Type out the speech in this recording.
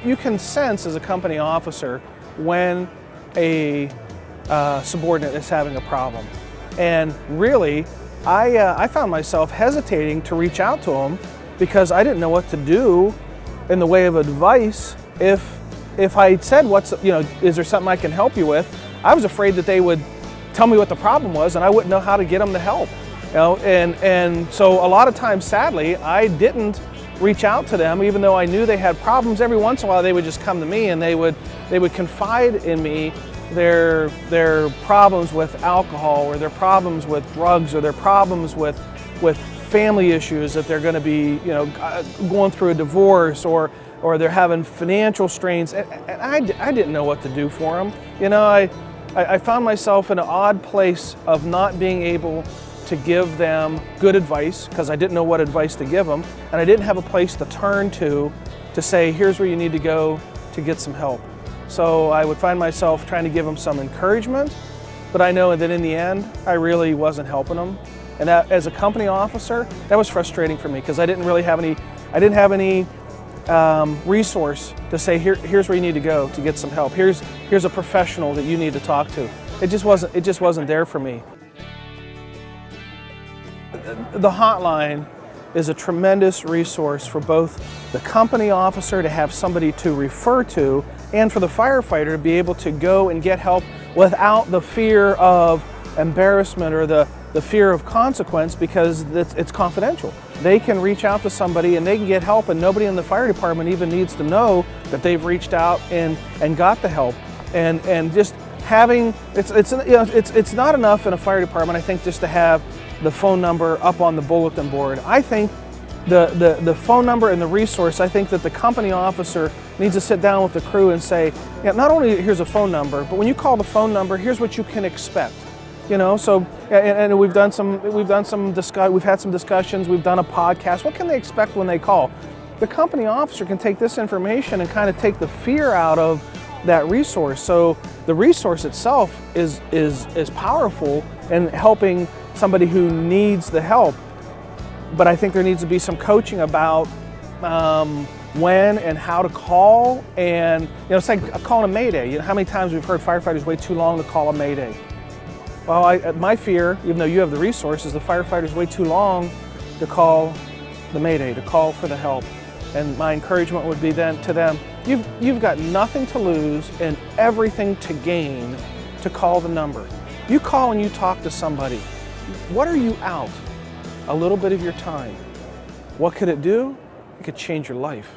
you can sense as a company officer when a subordinate is having a problem. And really, I found myself hesitating to reach out to them because I didn't know what to do in the way of advice. If I said, is there something I can help you with? I was afraid that they would tell me what the problem was and I wouldn't know how to get them the help. And so a lot of times, sadly, I didn't reach out to them, even though I knew they had problems. Every once in a while, they would just come to me and they would confide in me their problems with alcohol, or their problems with drugs, or their problems with family issues, that they're going to be going through a divorce, or they're having financial strains, and I didn't know what to do for them. I found myself in an odd place of not being able to give them good advice because I didn't know what advice to give them, and I didn't have a place to turn to say, here's where you need to go to get some help. So I would find myself trying to give them some encouragement, but I know that in the end, I really wasn't helping them. And that, as a company officer, that was frustrating for me because I didn't really have any resource to say, here's where you need to go to get some help. Here's a professional that you need to talk to. It just wasn't there for me. The hotline is a tremendous resource for both the company officer to have somebody to refer to, and for the firefighter to be able to go and get help without the fear of embarrassment or the fear of consequence, because it's confidential. They can reach out to somebody and they can get help, and nobody in the fire department even needs to know that they've reached out and got the help. And just having, it's not enough in a fire department, I think, just to have the phone number up on the bulletin board. I think the phone number and the resource, I think that the company officer needs to sit down with the crew and say, not only here's a phone number, but when you call the phone number, here's what you can expect. So, and we've had some discussions, we've done a podcast. What can they expect when they call? The company officer can take this information and kind of take the fear out of that resource. So the resource itself is powerful in helping somebody who needs the help. But I think there needs to be some coaching about when and how to call. And it's like calling a mayday. How many times we've heard firefighters wait too long to call a mayday? Well, my fear, even though you have the resources, the firefighters wait too long to call the mayday, to call for the help. And my encouragement would be then to them, you've got nothing to lose and everything to gain to call the number. You call and you talk to somebody. What are you out? A little bit of your time. What could it do? It could change your life.